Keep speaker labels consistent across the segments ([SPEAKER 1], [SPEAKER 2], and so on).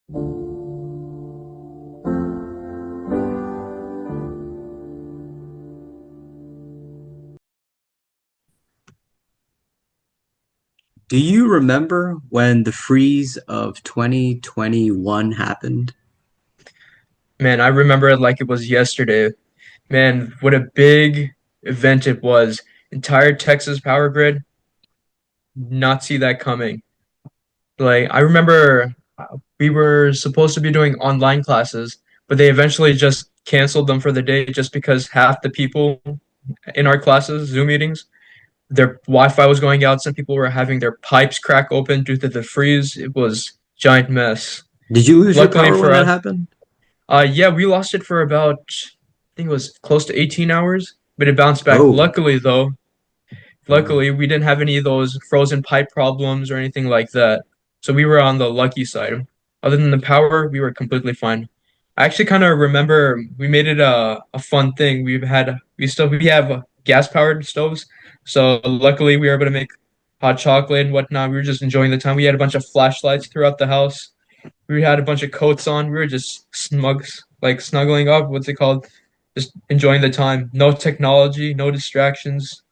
[SPEAKER 1] Do you remember when the freeze of 2021 happened?
[SPEAKER 2] Man, I remember it like it was yesterday. Man, what a big event it was. Entire Texas power grid, not see that coming. Like, I remember we were supposed to be doing online classes, but they eventually just canceled them for the day just because half the people in our classes, Zoom meetings, their Wi-Fi was going out. Some people were having their pipes crack open due to the freeze. It was a giant mess.
[SPEAKER 1] Did you lose your
[SPEAKER 2] Luckily
[SPEAKER 1] power when
[SPEAKER 2] for
[SPEAKER 1] that
[SPEAKER 2] us,
[SPEAKER 1] happened?
[SPEAKER 2] yeah, we lost it for about, I think it was close to 18 hours, but it bounced back.
[SPEAKER 1] Oh, oh,
[SPEAKER 2] Luckily, we didn't have any of those frozen pipe problems or anything like that. So we were on the lucky side. Other than the power, we were completely fine. I actually kind of remember we made it a fun thing. We have gas powered stoves. So luckily we were able to make hot chocolate and whatnot. We were just enjoying the time. We had a bunch of flashlights throughout the house. We had a bunch of coats on. We were just like snuggling up. What's it called? Just enjoying the time. No technology, no distractions,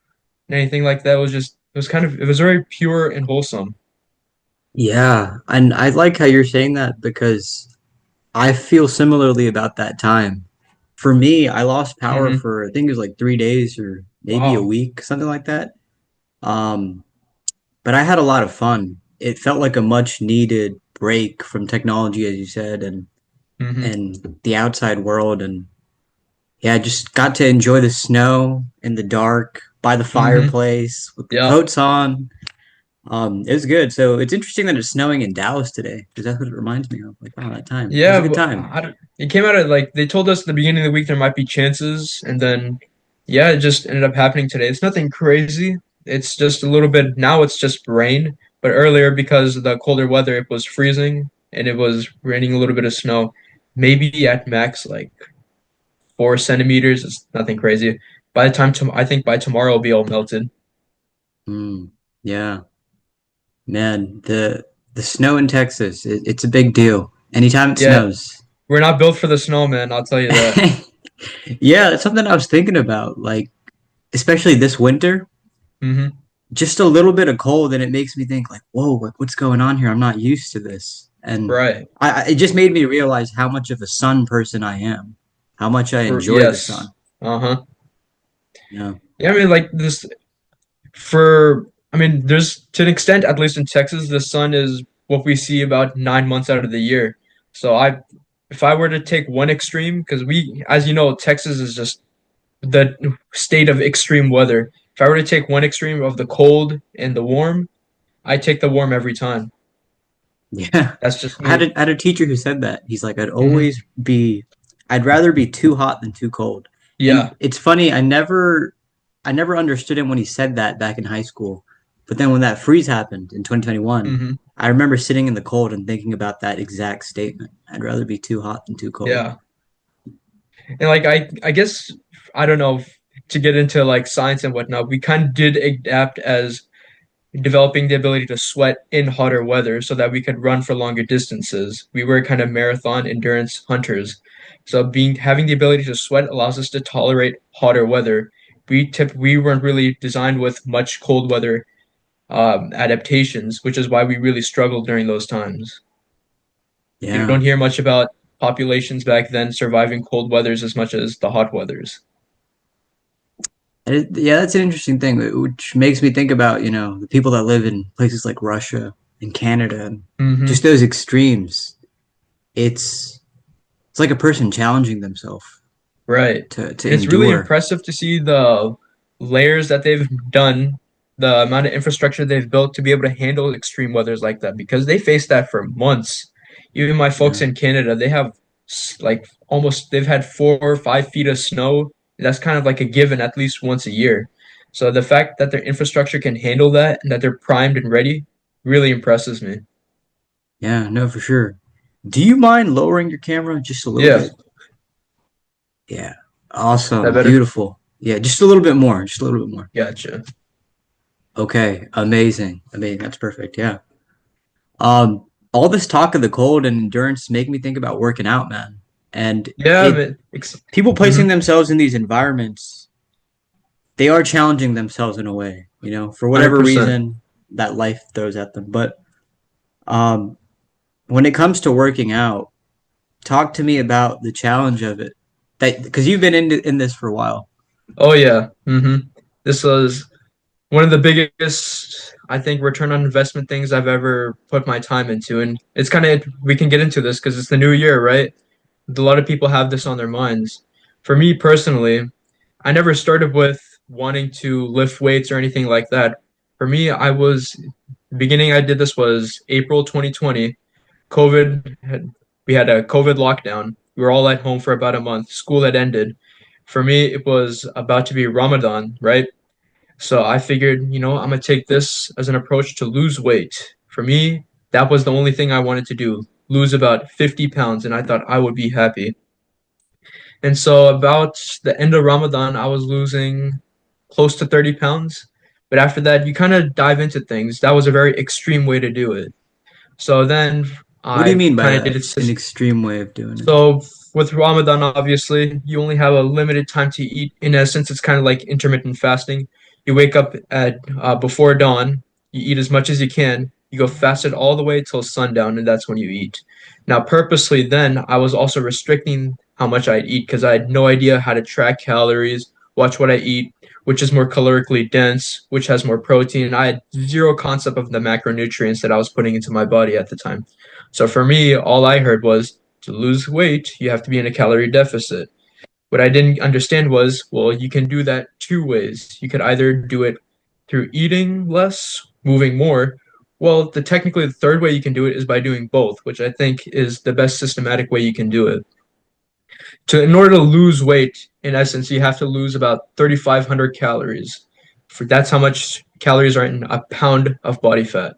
[SPEAKER 2] anything like that. It was very pure and wholesome.
[SPEAKER 1] yeah. And I like how you're saying that because I feel similarly about that time. For me, I lost power
[SPEAKER 2] Hmm.
[SPEAKER 1] for I think it was like 3 days or maybe a
[SPEAKER 2] Wow.
[SPEAKER 1] week, something like that. Um, but I had a lot of fun. It felt like a much needed break from technology, as you said,
[SPEAKER 2] Hmm.
[SPEAKER 1] and the outside world. And yeah, I just got to enjoy the snow in the dark by the
[SPEAKER 2] Hmm.
[SPEAKER 1] fireplace with the
[SPEAKER 2] Yeah.
[SPEAKER 1] coats on. It was good. So it's interesting that it's snowing in Dallas today because that's what it reminds me of. Like, wow, that time. It was a
[SPEAKER 2] Yeah.
[SPEAKER 1] good time.
[SPEAKER 2] It came out of like they told us at the beginning of the week there might be chances, and then yeah, it just ended up happening today. It's nothing crazy. It's just a little bit now. It's just rain, but earlier because of the colder weather, it was freezing and it was raining a little bit of snow. Maybe at max like 4 centimeters. It's nothing crazy. I think by tomorrow it'll be all melted.
[SPEAKER 1] Mm, yeah, man. The snow in Texas, it's a big deal. Anytime it
[SPEAKER 2] Yeah,
[SPEAKER 1] snows.
[SPEAKER 2] we're not built for the snow, man. I'll tell you that.
[SPEAKER 1] Yeah, it's something I was thinking about. Like, especially this winter,
[SPEAKER 2] Hmm.
[SPEAKER 1] just a little bit of cold, and it makes me think, like, whoa, what's going on here? I'm not used to this. And
[SPEAKER 2] Right.
[SPEAKER 1] it just made me realize how much of a sun person I am, how much I enjoy the
[SPEAKER 2] Yes.
[SPEAKER 1] sun.
[SPEAKER 2] Uh-huh.
[SPEAKER 1] Yeah.
[SPEAKER 2] Yeah, I mean, like this for. I mean, there's to an extent, at least in Texas, the sun is what we see about 9 months out of the year. So if I were to take one extreme, because as you know, Texas is just the state of extreme weather. If I were to take one extreme of the cold and the warm, I take the warm every time.
[SPEAKER 1] Yeah.
[SPEAKER 2] That's just
[SPEAKER 1] I had
[SPEAKER 2] me.
[SPEAKER 1] I had a teacher who said that. He's like,
[SPEAKER 2] Hmm.
[SPEAKER 1] I'd rather be too hot than too cold. And
[SPEAKER 2] Yeah.
[SPEAKER 1] it's funny, I never understood him when he said that back in high school. But then when that freeze happened in 2021,
[SPEAKER 2] Hmm.
[SPEAKER 1] I remember sitting in the cold and thinking about that exact statement. I'd rather be too hot than too cold.
[SPEAKER 2] Yeah. And like I guess I don't know to get into like science and whatnot, we kind of did adapt as developing the ability to sweat in hotter weather so that we could run for longer distances. We were kind of marathon endurance hunters. So being having the ability to sweat allows us to tolerate hotter weather. We weren't really designed with much cold weather adaptations, which is why we really struggled during those times. You
[SPEAKER 1] Yeah.
[SPEAKER 2] don't hear much about populations back then surviving cold weathers as much as the hot weathers.
[SPEAKER 1] Yeah, that's an interesting thing, which makes me think about, the people that live in places like Russia and Canada and just
[SPEAKER 2] Hmm.
[SPEAKER 1] those extremes. It's it's like a person challenging themselves
[SPEAKER 2] Right.
[SPEAKER 1] to
[SPEAKER 2] And it's really
[SPEAKER 1] endure.
[SPEAKER 2] impressive to see the layers that they've done, the amount of infrastructure they've built to be able to handle extreme weathers like that because they face that for months. Even my folks
[SPEAKER 1] Yeah.
[SPEAKER 2] in Canada, they have like they've had 4 or 5 feet of snow. That's kind of like a given at least once a year. So the fact that their infrastructure can handle that and that they're primed and ready really impresses me.
[SPEAKER 1] Yeah, no, for sure. Do you mind lowering your camera just a little
[SPEAKER 2] Yeah,
[SPEAKER 1] bit? Yeah.
[SPEAKER 2] that
[SPEAKER 1] Awesome.
[SPEAKER 2] better.
[SPEAKER 1] Beautiful. Yeah, just a little bit more. Just a little bit more.
[SPEAKER 2] Gotcha.
[SPEAKER 1] Okay. Amazing. Amazing. That's perfect. Yeah. Um, all this talk of the cold and endurance make me think about working out, man. And
[SPEAKER 2] Yeah,
[SPEAKER 1] it
[SPEAKER 2] man.
[SPEAKER 1] people placing
[SPEAKER 2] Mhm.
[SPEAKER 1] themselves in these environments, they are challenging themselves in a way, for whatever
[SPEAKER 2] 100%.
[SPEAKER 1] reason that life throws at them. But um, when it comes to working out, talk to me about the challenge of it. That because you've been in this for a while.
[SPEAKER 2] Oh yeah. This was one of the biggest, I think, return on investment things I've ever put my time into. And it's kind of, we can get into this because it's the new year, right? A lot of people have this on their minds. For me personally, I never started with wanting to lift weights or anything like that. For me, the beginning I did this was April 2020. We had a COVID lockdown. We were all at home for about a month. School had ended. For me, it was about to be Ramadan, right? So I figured, I'm gonna take this as an approach to lose weight. For me, that was the only thing I wanted to do, lose about 50 pounds, and I thought I would be happy. And so about the end of Ramadan, I was losing close to 30 pounds. But after that, you kind of dive into things. That was a very extreme way to do it. So then
[SPEAKER 1] What do you
[SPEAKER 2] I
[SPEAKER 1] mean by
[SPEAKER 2] kind of did
[SPEAKER 1] that?
[SPEAKER 2] it.
[SPEAKER 1] An extreme way of doing it.
[SPEAKER 2] So with Ramadan, obviously, you only have a limited time to eat. In essence, it's kind of like intermittent fasting. You wake up at before dawn, you eat as much as you can. You go fasted all the way till sundown, and that's when you eat. Now, purposely, then I was also restricting how much I'd eat because I had no idea how to track calories, watch what I eat, which is more calorically dense, which has more protein. I had zero concept of the macronutrients that I was putting into my body at the time. So for me, all I heard was to lose weight, you have to be in a calorie deficit. What I didn't understand was, well, you can do that two ways. You could either do it through eating less, moving more. Well, technically the third way you can do it is by doing both, which I think is the best systematic way you can do it. In order to lose weight, in essence, you have to lose about 3,500 calories. That's how much calories are in a pound of body fat.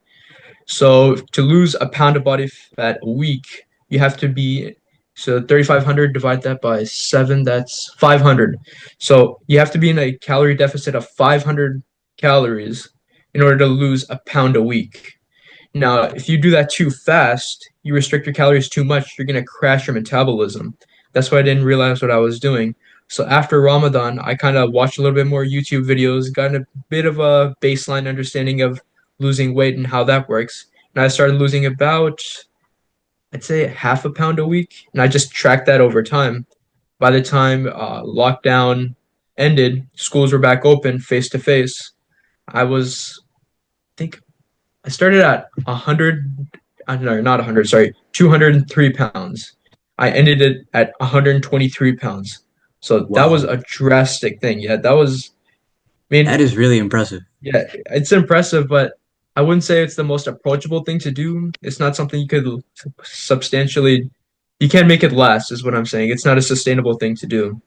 [SPEAKER 2] So to lose a pound of body fat a week, you have to be, so 3,500, divide that by seven, that's 500. So you have to be in a calorie deficit of 500 calories in order to lose a pound a week. Now, if you do that too fast, you restrict your calories too much, you're going to crash your metabolism. That's why I didn't realize what I was doing. So after Ramadan, I kind of watched a little bit more YouTube videos, got a bit of a baseline understanding of losing weight and how that works. And I started losing about, I'd say, half a pound a week. And I just tracked that over time. By the time lockdown ended, schools were back open face to face. I think I started at 100, no, not 100, sorry, 203 pounds. I ended it at 123 pounds. So that was
[SPEAKER 1] Wow,
[SPEAKER 2] a drastic thing. Yeah, I
[SPEAKER 1] that
[SPEAKER 2] mean,
[SPEAKER 1] is really impressive.
[SPEAKER 2] yeah, it's impressive, but I wouldn't say it's the most approachable thing to do. It's not something you could substantially, you can't make it last, is what I'm saying. It's not a sustainable thing to do.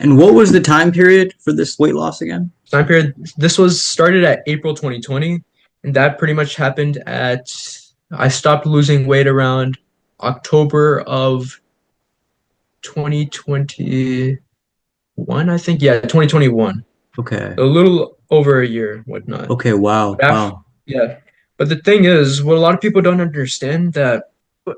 [SPEAKER 1] And what was the time period for this weight loss again?
[SPEAKER 2] Time period, this was started at April 2020, and that pretty much happened I stopped losing weight around October of 2021, I think. Yeah, 2021.
[SPEAKER 1] Okay.
[SPEAKER 2] A little over a year, whatnot.
[SPEAKER 1] Okay. Wow.
[SPEAKER 2] But after,
[SPEAKER 1] Wow.
[SPEAKER 2] yeah. But the thing is, what a lot of people don't understand that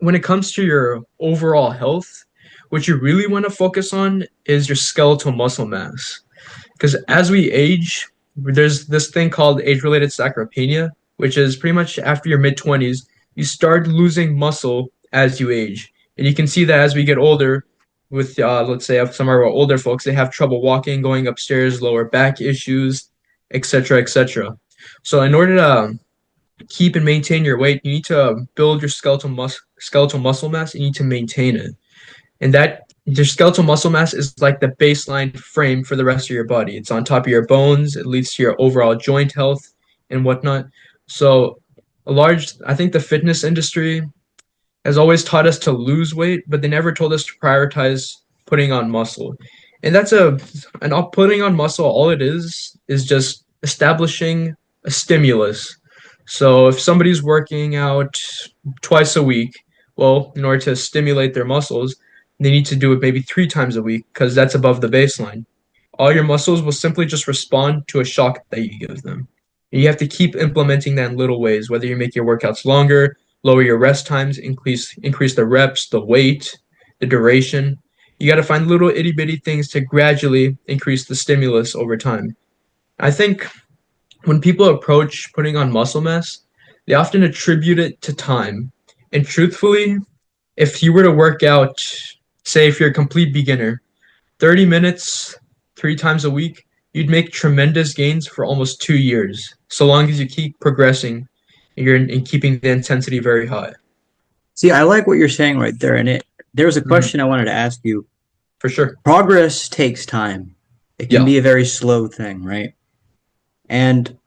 [SPEAKER 2] when it comes to your overall health, what you really want to focus on is your skeletal muscle mass. Because as we age, there's this thing called age-related sarcopenia, which is pretty much after your mid-20s, you start losing muscle as you age. And you can see that as we get older, with let's say some of our older folks, they have trouble walking, going upstairs, lower back issues, etc., etc. So in order to keep and maintain your weight, you need to build your skeletal muscle mass. You need to maintain it, and that your skeletal muscle mass is like the baseline frame for the rest of your body. It's on top of your bones. It leads to your overall joint health and whatnot. So I think the fitness industry has always taught us to lose weight, but they never told us to prioritize putting on muscle. And putting on muscle, all it is just establishing a stimulus. So if somebody's working out twice a week, well, in order to stimulate their muscles, they need to do it maybe three times a week because that's above the baseline. All your muscles will simply just respond to a shock that you give them. And you have to keep implementing that in little ways, whether you make your workouts longer, lower your rest times, increase the reps, the weight, the duration. You got to find little itty bitty things to gradually increase the stimulus over time. I think when people approach putting on muscle mass, they often attribute it to time. And truthfully, if you were to work out, say if you're a complete beginner, 30 minutes 3 times a week, you'd make tremendous gains for almost 2 years, so long as you keep progressing and you're in keeping the intensity very high.
[SPEAKER 1] See, I like what you're saying right there. And there was a
[SPEAKER 2] Mhm.
[SPEAKER 1] question I wanted to ask you.
[SPEAKER 2] For sure.
[SPEAKER 1] Progress takes time. It can
[SPEAKER 2] Yeah,
[SPEAKER 1] be a very slow thing, right? And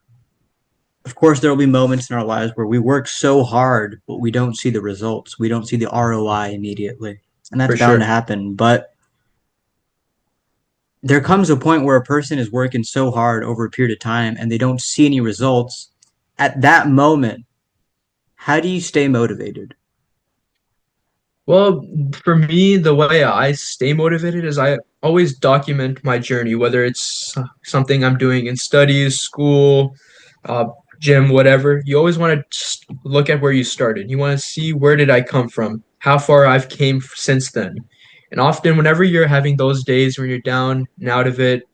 [SPEAKER 1] of course, there will be moments in our lives where we work so hard, but we don't see the results. We don't see the ROI immediately. And that's
[SPEAKER 2] for
[SPEAKER 1] bound to
[SPEAKER 2] sure.
[SPEAKER 1] happen. But there comes a point where a person is working so hard over a period of time and they don't see any results. At that moment, how do you stay motivated?
[SPEAKER 2] Well, for me, the way I stay motivated is I always document my journey, whether it's something I'm doing in studies, school, uh, gym, whatever. You always want to look at where you started. You want to see where did I come from, how far I've came since then. And often, whenever you're having those days when you're down and out of it,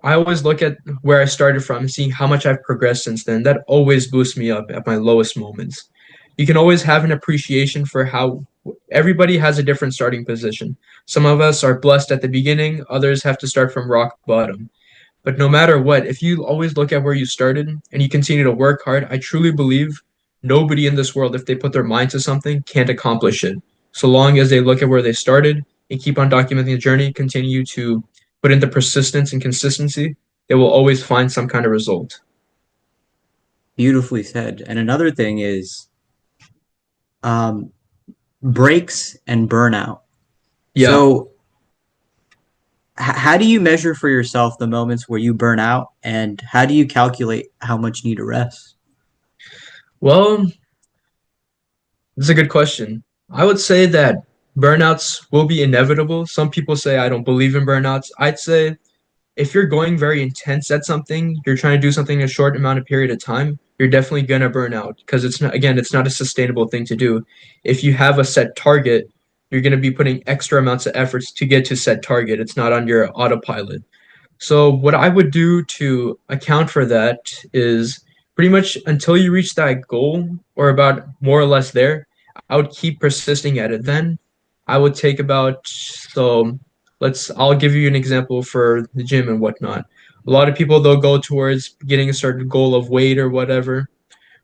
[SPEAKER 2] I always look at where I started from and see how much I've progressed since then. That always boosts me up at my lowest moments. You can always have an appreciation for how everybody has a different starting position. Some of us are blessed at the beginning, others have to start from rock bottom. But no matter what, if you always look at where you started and you continue to work hard, I truly believe nobody in this world, if they put their mind to something, can't accomplish it. So long as they look at where they started and keep on documenting the journey, continue to put in the persistence and consistency, they will always find some kind of result.
[SPEAKER 1] Beautifully said. And another thing is um, breaks and burnout.
[SPEAKER 2] Yeah.
[SPEAKER 1] So, how do you measure for yourself the moments where you burn out, and how do you calculate how much you need to rest?
[SPEAKER 2] Well, this is a good question. I would say that burnouts will be inevitable. Some people say I don't believe in burnouts. I'd say if you're going very intense at something, you're trying to do something in a short amount of period of time, you're definitely gonna burn out because it's not, again, it's not a sustainable thing to do. If you have a set target, you're gonna be putting extra amounts of efforts to get to set target. It's not on your autopilot. So what I would do to account for that is pretty much until you reach that goal or about more or less there, I would keep persisting at it. Then I would take about so I'll give you an example for the gym and whatnot. A lot of people they'll go towards getting a certain goal of weight or whatever,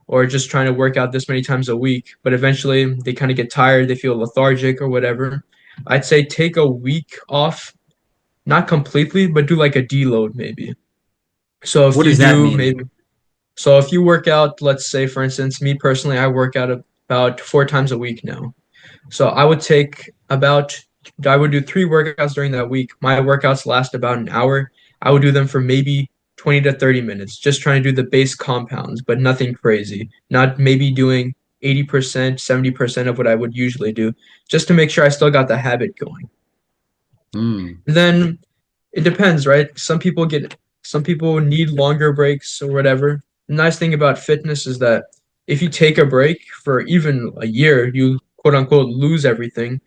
[SPEAKER 2] or just trying to work out this many times a week, but eventually they kind of get tired, they feel lethargic or whatever. I'd say take a week off, not completely, but do like a deload maybe. So if
[SPEAKER 1] What
[SPEAKER 2] you
[SPEAKER 1] does that
[SPEAKER 2] do
[SPEAKER 1] mean?
[SPEAKER 2] maybe so if you work out, let's say for instance, me personally, I work out about 4 times a week now. So I would do 3 workouts during that week. My workouts last about an hour. I would do them for maybe 20 to 30 minutes, just trying to do the base compounds, but nothing crazy. Not maybe doing 80%, 70% of what I would usually do, just to make sure I still got the habit going.
[SPEAKER 1] Hmm.
[SPEAKER 2] And then it depends, right? Some people need longer breaks or whatever. The nice thing about fitness is that if you take a break for even a year, you quote unquote lose everything.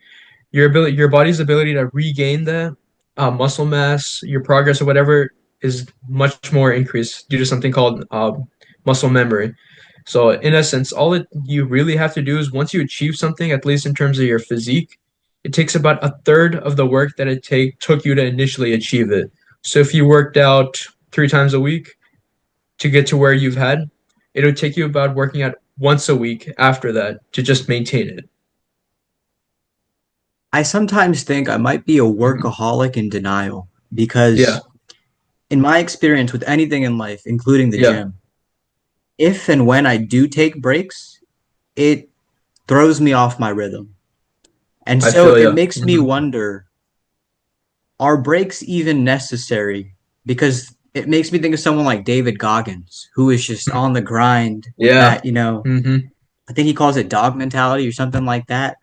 [SPEAKER 2] Your body's ability to regain the muscle mass, your progress or whatever is much more increased due to something called muscle memory. So in essence, all it you really have to do is once you achieve something, at least in terms of your physique, it takes about a third of the work that it took you to initially achieve it. So if you worked out 3 times a week to get to where you've had, it would take you about working out once a week after that to just maintain it.
[SPEAKER 1] I sometimes think I might be a
[SPEAKER 2] Mhm.
[SPEAKER 1] workaholic in denial because,
[SPEAKER 2] Yeah,
[SPEAKER 1] in my experience with anything in life, including the
[SPEAKER 2] yeah,
[SPEAKER 1] gym, if and when I do take breaks, it throws me off my rhythm. And
[SPEAKER 2] I
[SPEAKER 1] so
[SPEAKER 2] feel
[SPEAKER 1] it
[SPEAKER 2] you.
[SPEAKER 1] makes me
[SPEAKER 2] Hmm.
[SPEAKER 1] wonder, are breaks even necessary? Because it makes me think of someone like David Goggins, who is just on the grind with
[SPEAKER 2] Yeah.
[SPEAKER 1] that, you know,
[SPEAKER 2] Hmm.
[SPEAKER 1] I think he calls it dog mentality or something like that.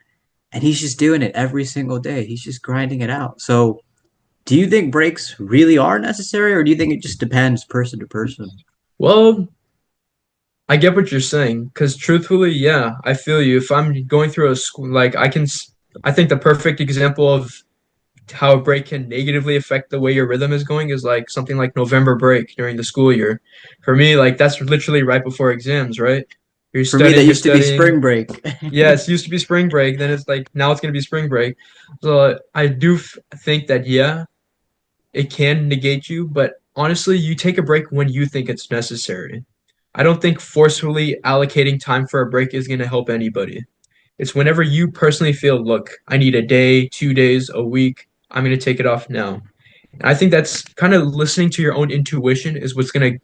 [SPEAKER 1] And he's just doing it every single day. He's just grinding it out. So, do you think breaks really are necessary, or do you think it just depends person to person?
[SPEAKER 2] Well, I get what you're saying because truthfully, yeah, I feel you. If I'm going through a school, like I think the perfect example of how a break can negatively affect the way your rhythm is going is like something like November break during the school year. For me, like that's literally right before exams, right?
[SPEAKER 1] For me, that
[SPEAKER 2] You're
[SPEAKER 1] used to be spring
[SPEAKER 2] studying.
[SPEAKER 1] break.
[SPEAKER 2] Yeah, it's used to be spring break, then it's like now it's gonna be spring break. So I do think that yeah, it can negate you, but honestly, you take a break when you think it's necessary. I don't think forcefully allocating time for a break is going to help anybody. It's whenever you personally feel, look, I need a day, 2 days, a week, I'm going to take it off now. And I think that's kind of listening to your own intuition is what's going to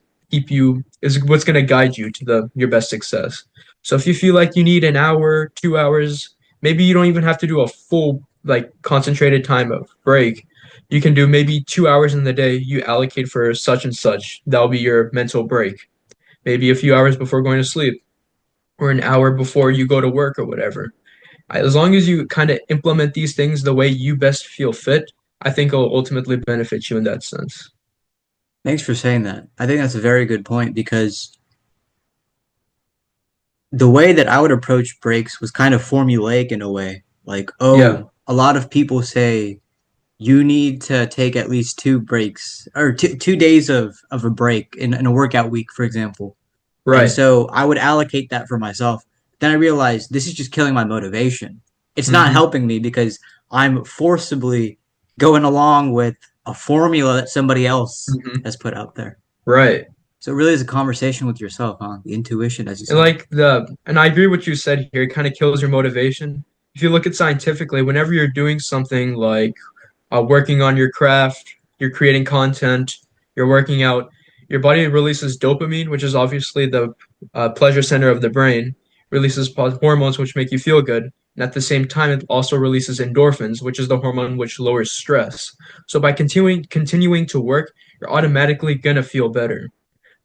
[SPEAKER 2] is what's going to guide you to your best success. So if you feel like you need an hour, 2 hours, maybe you don't even have to do a full, like, concentrated time of break. You can do maybe 2 hours in the day you allocate for such and such. That'll be your mental break. Maybe a few hours before going to sleep or an hour before you go to work or whatever. As long as you kind of implement these things the way you best feel fit, I think it'll ultimately benefit you in that sense.
[SPEAKER 1] Thanks for saying that. I think that's a very good point because the way that I would approach breaks was kind of formulaic in a way. Like,
[SPEAKER 2] Yeah,
[SPEAKER 1] oh, a lot of people say you need to take at least two breaks or 2 days of a break in a workout week, for example. And
[SPEAKER 2] right.
[SPEAKER 1] so I would allocate that for myself. Then I realized this is just killing my motivation. It's not
[SPEAKER 2] Hmm.
[SPEAKER 1] helping me because I'm forcibly going along with a formula that somebody else
[SPEAKER 2] Hmm.
[SPEAKER 1] has put out there.
[SPEAKER 2] Right.
[SPEAKER 1] So it really is a conversation with yourself, huh? The intuition, as you
[SPEAKER 2] And
[SPEAKER 1] said.
[SPEAKER 2] and I agree with what you said here, it kind of kills your motivation. If you look at scientifically, whenever you're doing something like working on your craft, you're creating content, you're working out, your body releases dopamine, which is obviously the pleasure center of the brain, releases hormones which make you feel good. And at the same time, it also releases endorphins, which is the hormone which lowers stress. So by continuing to work, you're automatically gonna feel better.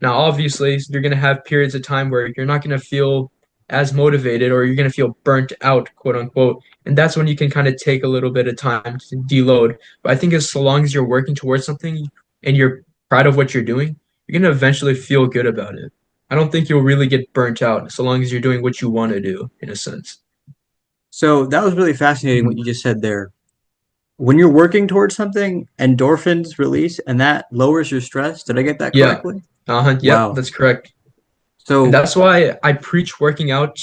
[SPEAKER 2] Now, obviously, you're going to have periods of time where you're not going to feel as motivated or you're going to feel burnt out, quote unquote. And that's when you can kind of take a little bit of time to deload. But I think as so long as you're working towards something and you're proud of what you're doing, you're going to eventually feel good about it. I don't think you'll really get burnt out so long as you're doing what you want to do, in a sense.
[SPEAKER 1] So that was really fascinating what
[SPEAKER 2] Mhm.
[SPEAKER 1] you just said there. When you're working towards something, endorphins release and that lowers your stress. Did I get that
[SPEAKER 2] Yeah.
[SPEAKER 1] correctly?
[SPEAKER 2] Yep,
[SPEAKER 1] Wow.
[SPEAKER 2] that's correct. And
[SPEAKER 1] So
[SPEAKER 2] that's why I preach working out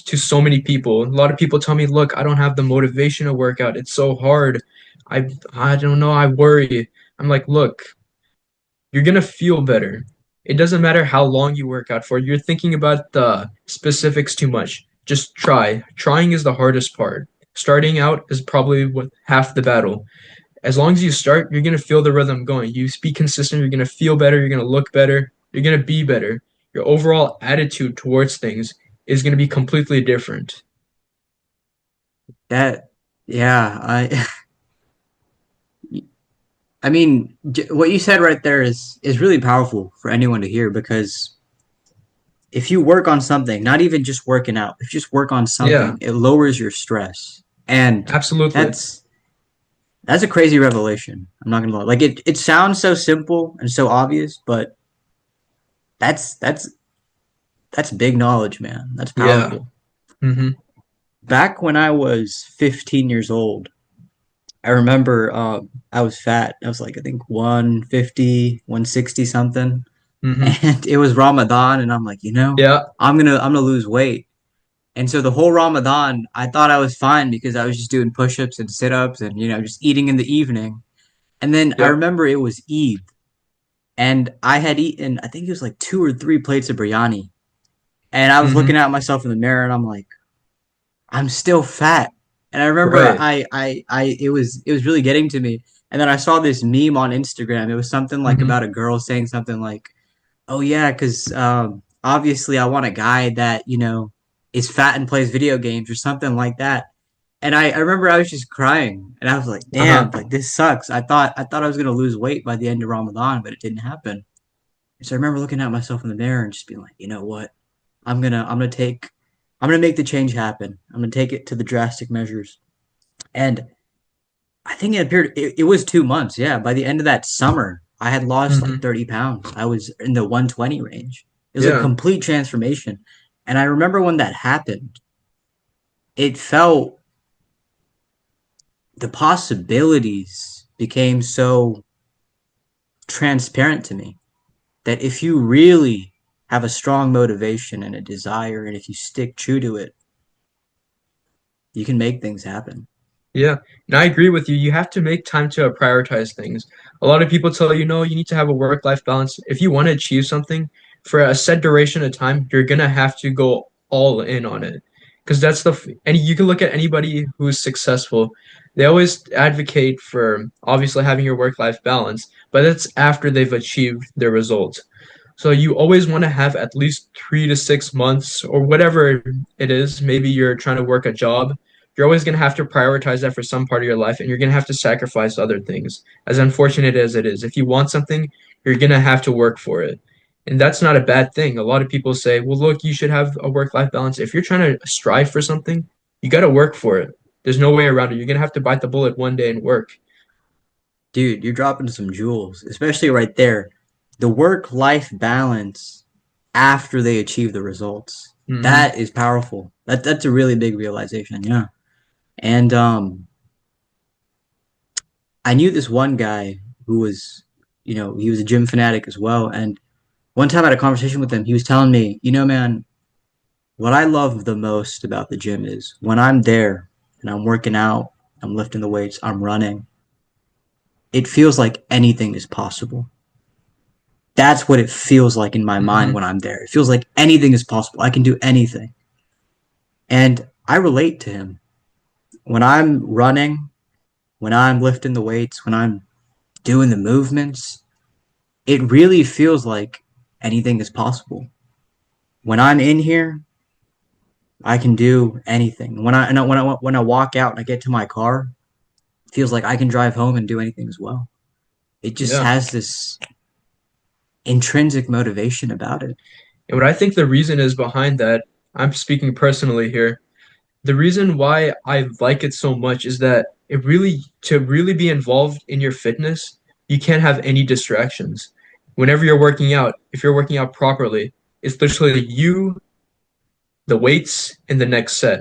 [SPEAKER 2] to so many people. A lot of people tell me, look, I don't have the motivation to work out. It's so hard. I don't know, I worry. I'm like, look, you're gonna feel better. It doesn't matter how long you work out for. You're thinking about the specifics too much. Just try. Trying is the hardest part. Starting out is probably what half the battle. As long as you start, you're gonna feel the rhythm going. You be consistent, you're gonna feel better, you're gonna look better, you're gonna be better. Your overall attitude towards things is gonna be completely different.
[SPEAKER 1] that, yeah, I mean, what you said right there is really powerful for anyone to hear because if you work on something, not even just working out, if you just work on
[SPEAKER 2] Yeah,
[SPEAKER 1] something, it lowers your stress, and
[SPEAKER 2] absolutely.
[SPEAKER 1] that's that's a crazy revelation. I'm not gonna lie. Like it sounds so simple and so obvious, but that's that's that's big knowledge, man. That's
[SPEAKER 2] Yeah.
[SPEAKER 1] powerful.
[SPEAKER 2] Hmm.
[SPEAKER 1] Back when I was 15 years old, I remember I was fat. I was like I think 150, 160 something.
[SPEAKER 2] Hmm.
[SPEAKER 1] And it was Ramadan, and I'm like,
[SPEAKER 2] Yeah.
[SPEAKER 1] I'm gonna lose weight. And so the whole Ramadan, I thought I was fine because I was just doing push-ups and sit-ups and just eating in the evening. And then I
[SPEAKER 2] Yep.
[SPEAKER 1] remember it was Eid, and I had eaten I think it was like 2 or 3 plates of biryani. And I was looking
[SPEAKER 2] Hmm.
[SPEAKER 1] at myself in the mirror, and I'm like, I'm still fat. And I remember
[SPEAKER 2] Right.
[SPEAKER 1] it was really getting to me. And then I saw this meme on Instagram. It was something like
[SPEAKER 2] Hmm.
[SPEAKER 1] about a girl saying something like, oh yeah, because obviously I want a guy that is fat and plays video games or something like that. And I remember I was just crying, and I was like, damn,
[SPEAKER 2] Uh-huh.
[SPEAKER 1] like this sucks. I thought I was gonna lose weight by the end of Ramadan, but it didn't happen. So I remember looking at myself in the mirror and just being like, you know what? I'm gonna make the change happen. I'm gonna take it to the drastic measures. And I think it appeared it was 2 months. Yeah, by the end of that summer, I had lost like
[SPEAKER 2] Hmm.
[SPEAKER 1] 30 pounds. I was in the 120 range. It was a
[SPEAKER 2] Yeah.
[SPEAKER 1] complete transformation. And I remember when that happened, it felt the possibilities became so transparent to me that if you really have a strong motivation and a desire, and if you stick true to it, you can make things happen.
[SPEAKER 2] Yeah, and I agree with you. You have to make time to prioritize things. A lot of people tell you, no, you need to have a work-life balance. If you want to achieve something for a set duration of time, you're gonna have to go all in on it. Because and you can look at anybody who's successful. They always advocate for obviously having your work-life balance, but that's after they've achieved their results. So you always want to have at least 3 to 6 months or whatever it is. Maybe you're trying to work a job. You're always going to have to prioritize that for some part of your life, and you're going to have to sacrifice other things. As unfortunate as it is, if you want something, you're going to have to work for it. And that's not a bad thing. A lot of people say, well, look, you should have a work-life balance. If you're trying to strive for something, you got to work for it. There's no way around it. You're going to have to bite the bullet one day and work.
[SPEAKER 1] Dude, you're dropping some jewels, especially right there. The work life balance after they achieve the results.
[SPEAKER 2] Hmm.
[SPEAKER 1] That is powerful. That's a really big realization, yeah. And I knew this one guy who was, he was a gym fanatic as well. And one time I had a conversation with him. He was telling me, man, what I love the most about the gym is when I'm there and I'm working out, I'm lifting the weights, I'm running, it feels like anything is possible. That's what it feels like in my mind
[SPEAKER 2] Hmm.
[SPEAKER 1] when I'm there. It feels like anything is possible. I can do anything. And I relate to him. When I'm running, when I'm lifting the weights, when I'm doing the movements, it really feels like anything is possible. When I'm in here, I can do anything. When I walk out and I get to my car, it feels like I can drive home and do anything as well. It just
[SPEAKER 2] Yeah.
[SPEAKER 1] has this intrinsic motivation about it.
[SPEAKER 2] And what I think the reason is behind that, I'm speaking personally here. The reason why I like it so much is that to really be involved in your fitness, you can't have any distractions. Whenever you're working out, if you're working out properly, it's literally you, the weights, and the next set.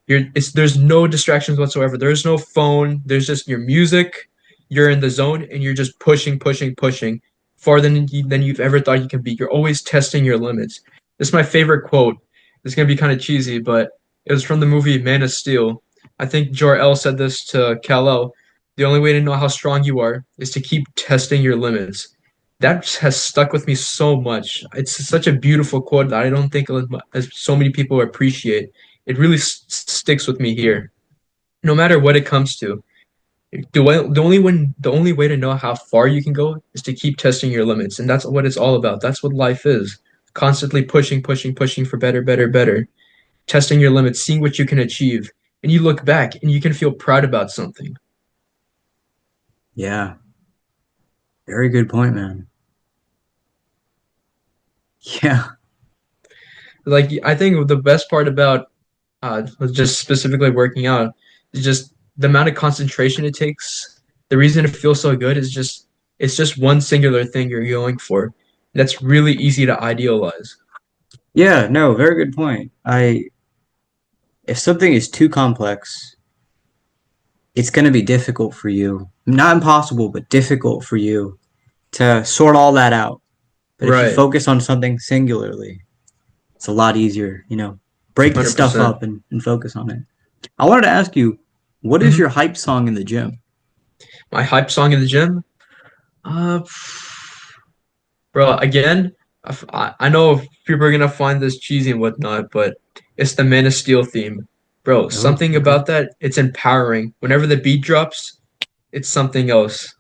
[SPEAKER 2] There's no distractions whatsoever. There's no phone. There's just your music. You're in the zone and you're just pushing, pushing, pushing farther than you've ever thought you can be. You're always testing your limits. This is my favorite quote. It's gonna be kind of cheesy, but it was from the movie Man of Steel. I think Jor-El said this to Kal-El. The only way to know how strong you are is to keep testing your limits. That has stuck with me so much. It's such a beautiful quote that I don't think as so many people appreciate. It really sticks with me here. No matter what it comes to, the only way to know how far you can go is to keep testing your limits, and that's what it's all about. That's what life is. Constantly pushing, pushing, pushing for better, better, better. Testing your limits, seeing what you can achieve, and you look back and you can feel proud about something.
[SPEAKER 1] Yeah, very good point, man. Yeah,
[SPEAKER 2] Like I think the best part about just specifically working out is just the amount of concentration it takes. The reason it feels so good is just it's just one singular thing you're going for. That's really easy to idealize.
[SPEAKER 1] yeah, no, very good point. If something is too complex, it's going to be difficult for you. Not impossible, but difficult for you to sort all that out. But if you
[SPEAKER 2] Right.
[SPEAKER 1] focus on something singularly, it's a lot easier, break the stuff
[SPEAKER 2] 100%.
[SPEAKER 1] up and focus on it. I wanted to ask you, what is
[SPEAKER 2] Hmm.
[SPEAKER 1] your hype song in the gym?
[SPEAKER 2] My hype song in the gym? Uh, bro, again, I know people are gonna find this cheesy and whatnot, but it's the Man of Steel theme. Bro,
[SPEAKER 1] Oh,
[SPEAKER 2] something
[SPEAKER 1] okay.
[SPEAKER 2] about that, it's empowering. Whenever the beat drops, it's something else.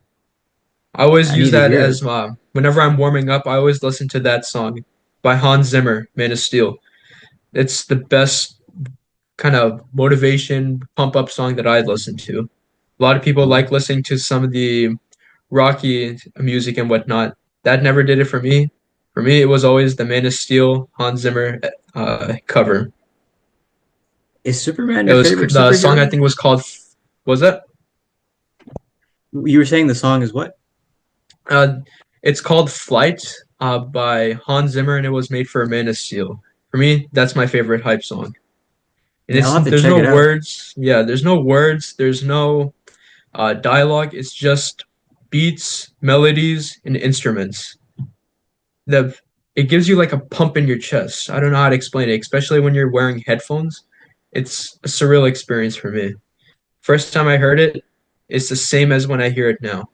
[SPEAKER 2] I always
[SPEAKER 1] I
[SPEAKER 2] use
[SPEAKER 1] need to
[SPEAKER 2] that
[SPEAKER 1] hear
[SPEAKER 2] as
[SPEAKER 1] it.
[SPEAKER 2] whenever I'm warming up, I always listen to that song by Hans Zimmer, Man of Steel. It's the best kind of motivation pump up song that I'd listen to. A lot of people
[SPEAKER 1] Oh,
[SPEAKER 2] like listening to some of the rocky music and whatnot. That never did it for me. For me, it was always the Man of Steel Hans Zimmer cover.
[SPEAKER 1] is Superman
[SPEAKER 2] It
[SPEAKER 1] your
[SPEAKER 2] was
[SPEAKER 1] favorite
[SPEAKER 2] the song I
[SPEAKER 1] superhero?
[SPEAKER 2] think was called was it?
[SPEAKER 1] You were saying the song is what?
[SPEAKER 2] Uh, it's called Flight. by Hans Zimmer, and it was made for a Man of Steel. For me, that's my favorite hype song. And
[SPEAKER 1] Yeah, I'll
[SPEAKER 2] it's
[SPEAKER 1] have to
[SPEAKER 2] there's
[SPEAKER 1] check
[SPEAKER 2] no
[SPEAKER 1] it out.
[SPEAKER 2] words. Yeah, there's no words. There's no dialogue. It's just beats, melodies, and instruments. The it gives you like a pump in your chest. I don't know how to explain it, especially when you're wearing headphones. It's a surreal experience for me. First time I heard it, it's the same as when I hear it now.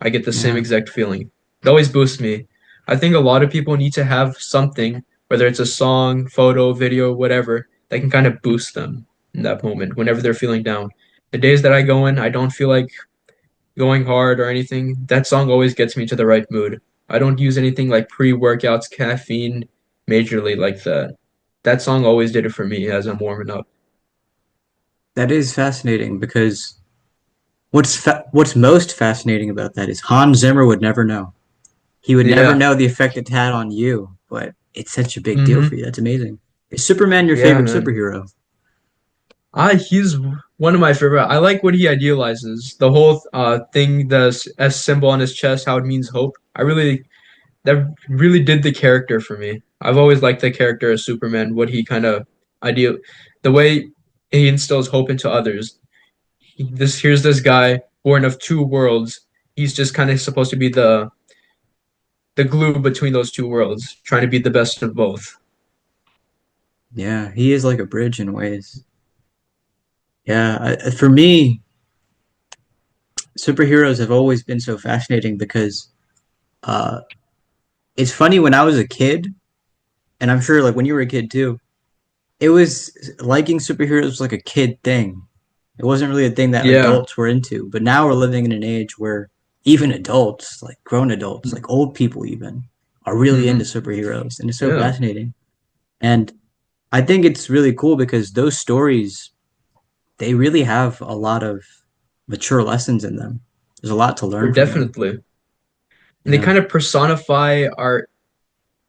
[SPEAKER 2] I get the same
[SPEAKER 1] Yeah,
[SPEAKER 2] exact feeling. It always boosts me. I think a lot of people need to have something, whether it's a song, photo, video, whatever, that can kind of boost them in that moment whenever they're feeling down. The days that I go in, I don't feel like going hard or anything. That song always gets me to the right mood. I don't use anything like pre-workouts, caffeine, majorly like that. That song always did it for me as I'm warming up.
[SPEAKER 1] that is fascinating because what's most fascinating about that is Hans Zimmer would never know. He would never
[SPEAKER 2] Yeah.
[SPEAKER 1] know the effect it had on you, but it's such a big deal
[SPEAKER 2] Mm-hmm.
[SPEAKER 1] for you. That's amazing. Is Superman your
[SPEAKER 2] Yeah,
[SPEAKER 1] favorite
[SPEAKER 2] man.
[SPEAKER 1] superhero?
[SPEAKER 2] He's one of my favorite. I like what he idealizes. The whole thing, the S symbol on his chest, how it means hope. That really did the character for me. I've always liked the character of Superman, what he kind of ideal, the way he instills hope into others. Here's this guy born of two worlds. He's just kind of supposed to be the glue between those two worlds, trying to be the best of both.
[SPEAKER 1] Yeah, he is like a bridge in ways. Yeah, for me, superheroes have always been so fascinating because uh, it's funny when I was a kid, and I'm sure like when you were a kid too, it was liking superheroes was like a kid thing. It wasn't really a thing that
[SPEAKER 2] Yeah.
[SPEAKER 1] adults were into. But now we're living in an age where even adults, like grown adults, like old people even, are really into
[SPEAKER 2] Hmm.
[SPEAKER 1] superheroes, and it's so
[SPEAKER 2] Yeah.
[SPEAKER 1] fascinating. And I think it's really cool because those stories they really have a lot of mature lessons in them. There's a lot to
[SPEAKER 2] Or
[SPEAKER 1] learn from them.
[SPEAKER 2] definitely. And they
[SPEAKER 1] Yeah.
[SPEAKER 2] kind of personify our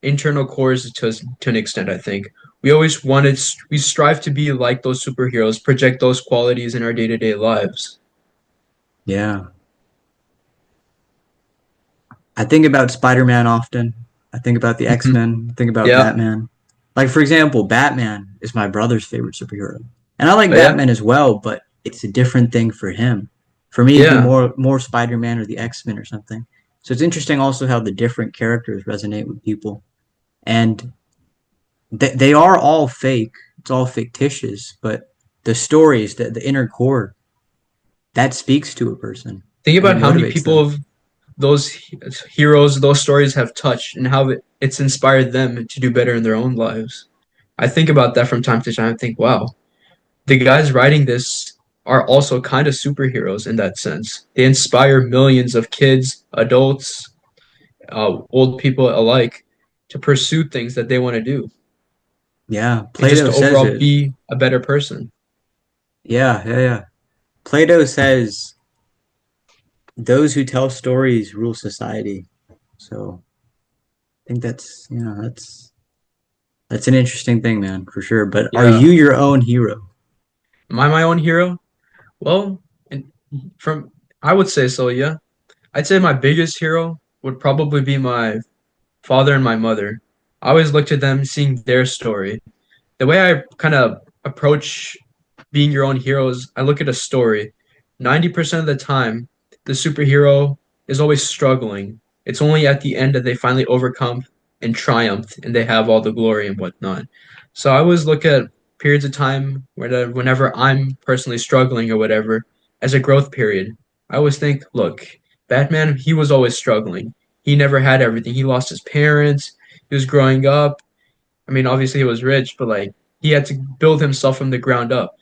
[SPEAKER 2] internal cores to an extent, I think. We strive to be like those superheroes, project those qualities in our day-to-day lives.
[SPEAKER 1] Yeah. I think about Spider-Man often. I think about the
[SPEAKER 2] Mhm.
[SPEAKER 1] X-Men. I think about
[SPEAKER 2] Yeah.
[SPEAKER 1] Batman. Like for example, Batman is my brother's favorite superhero. And I like
[SPEAKER 2] Oh, yeah.
[SPEAKER 1] Batman as well, but it's a different thing for him. For me it'd be
[SPEAKER 2] Yeah.
[SPEAKER 1] more Spider-Man or the X-Men or something. So it's interesting also how the different characters resonate with people. And they are all fake. It's all fictitious, but the stories, the inner core, that speaks to a person
[SPEAKER 2] Think
[SPEAKER 1] and it
[SPEAKER 2] about how many
[SPEAKER 1] motivates
[SPEAKER 2] people
[SPEAKER 1] them.
[SPEAKER 2] of those heroes, those stories have touched and how it's inspired them to do better in their own lives. I think about that from time to time. I think, wow, the guys writing this are also kind of superheroes in that sense. They inspire millions of kids, adults, old people alike to pursue things that they want to do
[SPEAKER 1] Yeah,
[SPEAKER 2] and just
[SPEAKER 1] Plato
[SPEAKER 2] to
[SPEAKER 1] says
[SPEAKER 2] overall
[SPEAKER 1] it.
[SPEAKER 2] be a better person.
[SPEAKER 1] Yeah. Plato says those who tell stories rule society. So I think that's an interesting thing, man, for sure. But are
[SPEAKER 2] Yeah.
[SPEAKER 1] you your own hero?
[SPEAKER 2] Am I my own hero? Well, and from I would say so, yeah. I'd say my biggest hero would probably be my father and my mother. I always look to them seeing their story. The way I kind of approach being your own hero is I look at a story. 90% of the time, the superhero is always struggling. It's only at the end that they finally overcome and triumph and they have all the glory and whatnot. So I always look at periods of time whenever I'm personally struggling or whatever as a growth period. I always think, look, Batman, he was always struggling. He never had everything. He lost his parents. He was growing up. I mean, obviously he was rich, but like he had to build himself from the ground up.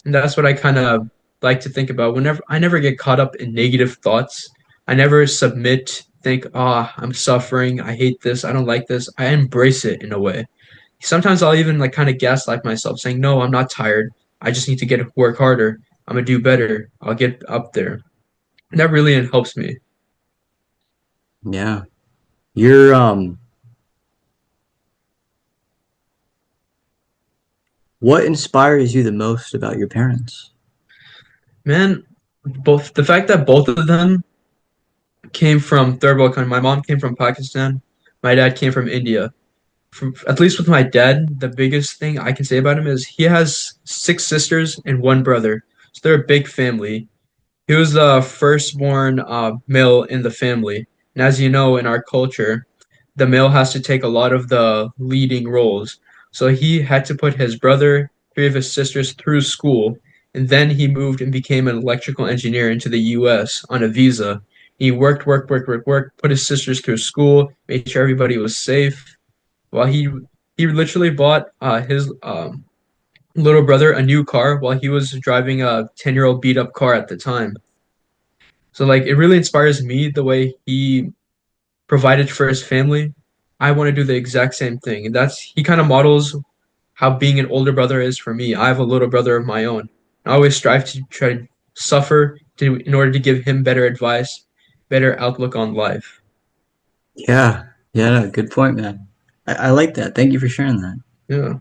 [SPEAKER 2] And that's what I kind of like to think about. Whenever I never get caught up in negative thoughts, I never submit, think, ah, I'm suffering. I hate this. I don't like this. I embrace it in a way. Sometimes I'll even like kind of gaslight myself, saying, no, I'm not tired. I just need to work harder. I'm gonna do better. I'll get up there. And that really helps me.
[SPEAKER 1] Yeah. You're what inspires you the most about your parents?
[SPEAKER 2] Man, both the fact that both of them came from third world country. My mom came from Pakistan. My dad came from India. At least with my dad, the biggest thing I can say about him is he has six sisters and one brother. So they're a big family. He was the firstborn male in the family. And as you know, in our culture, the male has to take a lot of the leading roles. So he had to put his brother, three of his sisters through school, and then he moved and became an electrical engineer into the US on a visa. He worked, put his sisters through school, made sure everybody was safe. While he literally bought his little brother a new car while he was driving a 10-year-old beat up car at the time. So like it really inspires me the way he provided for his family. I want to do the exact same thing. And that's he kind of models how being an older brother is for me. I have a little brother of my own. I always strive to try to suffer in order to give him better advice, better outlook on life.
[SPEAKER 1] Yeah, yeah, no, good point, man. I like that. Thank you for sharing that.
[SPEAKER 2] Yeah,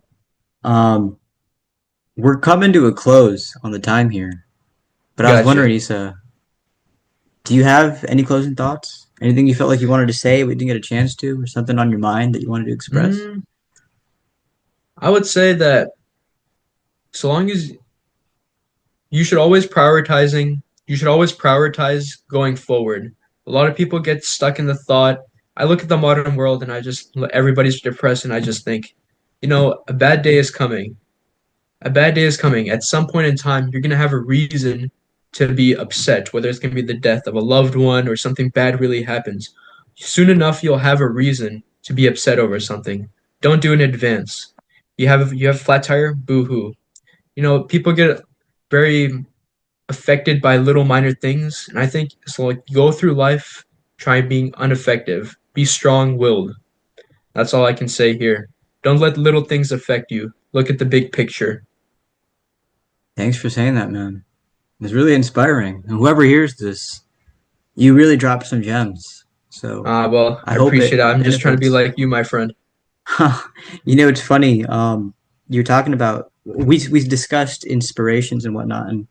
[SPEAKER 1] Um, we're coming to a close on the time here, but I was wondering,
[SPEAKER 2] gotcha.
[SPEAKER 1] Issa, do you have any closing thoughts? Anything you felt like you wanted to say we didn't get a chance to, or something on your mind that you wanted to express?
[SPEAKER 2] Mm, I would say that so long as you should always prioritize going forward. A lot of people get stuck in the thought. I look at the modern world and I just everybody's depressed and I just think, a bad day is coming. A bad day is coming. At some point in time, you're gonna have a reason to be upset, whether it's gonna be the death of a loved one or something bad really happens. Soon enough, you'll have a reason to be upset over something. Don't do it in advance. You have a flat tire, boo hoo. People get very affected by little minor things. And I think so like go through life, try being unaffected, be strong-willed. That's all I can say here. Don't let little things affect you. Look at the big picture.
[SPEAKER 1] Thanks for saying that, man. It's really inspiring. And whoever hears this, you really dropped some gems. So
[SPEAKER 2] Well,
[SPEAKER 1] I
[SPEAKER 2] I
[SPEAKER 1] hope
[SPEAKER 2] appreciate
[SPEAKER 1] it
[SPEAKER 2] it. I'm just trying to be
[SPEAKER 1] benefits.
[SPEAKER 2] like you, my friend.
[SPEAKER 1] It's funny. You're talking about we discussed inspirations and whatnot, and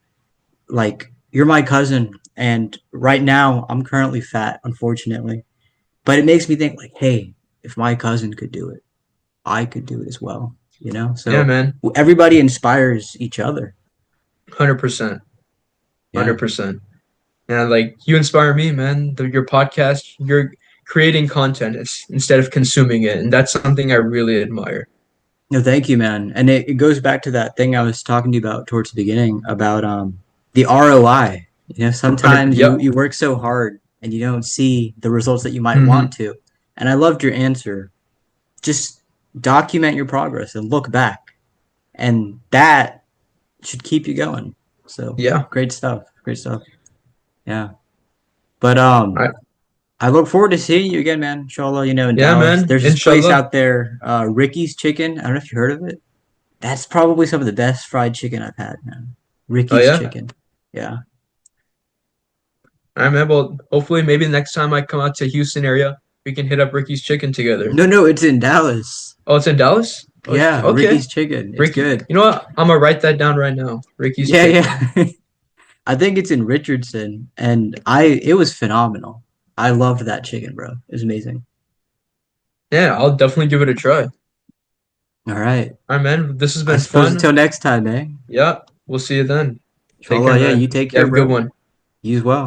[SPEAKER 1] like you're my cousin, and right now I'm currently fat, unfortunately. But it makes me think like, hey, if my cousin could do it, I could do it as well.
[SPEAKER 2] Yeah,
[SPEAKER 1] So
[SPEAKER 2] man.
[SPEAKER 1] everybody inspires each other.
[SPEAKER 2] 100%.
[SPEAKER 1] Yeah.
[SPEAKER 2] 100%. And like you inspire me, man. Your podcast, you're creating content instead of consuming it, and that's something I really admire.
[SPEAKER 1] No, thank you, man. And it goes back to that thing I was talking to you about towards the beginning about the ROI. Sometimes
[SPEAKER 2] Yep.
[SPEAKER 1] you work so hard and you don't see the results that you might want
[SPEAKER 2] Hmm.
[SPEAKER 1] to. And I loved your answer. Just document your progress and look back. And that should keep you going. So
[SPEAKER 2] Yeah.
[SPEAKER 1] great stuff. Great stuff. Yeah. But
[SPEAKER 2] All right.
[SPEAKER 1] I look forward to seeing you again, man. Inshallah, in
[SPEAKER 2] Yeah,
[SPEAKER 1] Dallas.
[SPEAKER 2] man.
[SPEAKER 1] There's this place
[SPEAKER 2] Inshallah.
[SPEAKER 1] out there, Ricky's Chicken. I don't know if you heard of it. That's probably some of the best fried chicken I've had, man.
[SPEAKER 2] Oh
[SPEAKER 1] Ricky's
[SPEAKER 2] yeah.
[SPEAKER 1] Chicken. Yeah.
[SPEAKER 2] All right, man. Well, hopefully, maybe the next time I come out to Houston area, we can hit up Ricky's Chicken together.
[SPEAKER 1] No, no, it's in Dallas.
[SPEAKER 2] Oh, it's in Dallas? Oh,
[SPEAKER 1] Yeah,
[SPEAKER 2] okay.
[SPEAKER 1] Ricky's Chicken. It's
[SPEAKER 2] Ricky.
[SPEAKER 1] good.
[SPEAKER 2] You know what? I'm gonna write that down right now. Ricky's
[SPEAKER 1] Yeah,
[SPEAKER 2] Chicken.
[SPEAKER 1] yeah. I think it's in Richardson, and it was phenomenal. I loved that chicken, bro. It was amazing.
[SPEAKER 2] Yeah, I'll definitely give it a try.
[SPEAKER 1] All right.
[SPEAKER 2] All right, man. This has
[SPEAKER 1] I
[SPEAKER 2] been
[SPEAKER 1] suppose
[SPEAKER 2] fun.
[SPEAKER 1] until next time, eh?
[SPEAKER 2] Yeah, we'll see you then. Take care,
[SPEAKER 1] Inshallah, yeah, you
[SPEAKER 2] man.
[SPEAKER 1] take
[SPEAKER 2] You
[SPEAKER 1] care,
[SPEAKER 2] have a good
[SPEAKER 1] bro.
[SPEAKER 2] one.
[SPEAKER 1] You as well.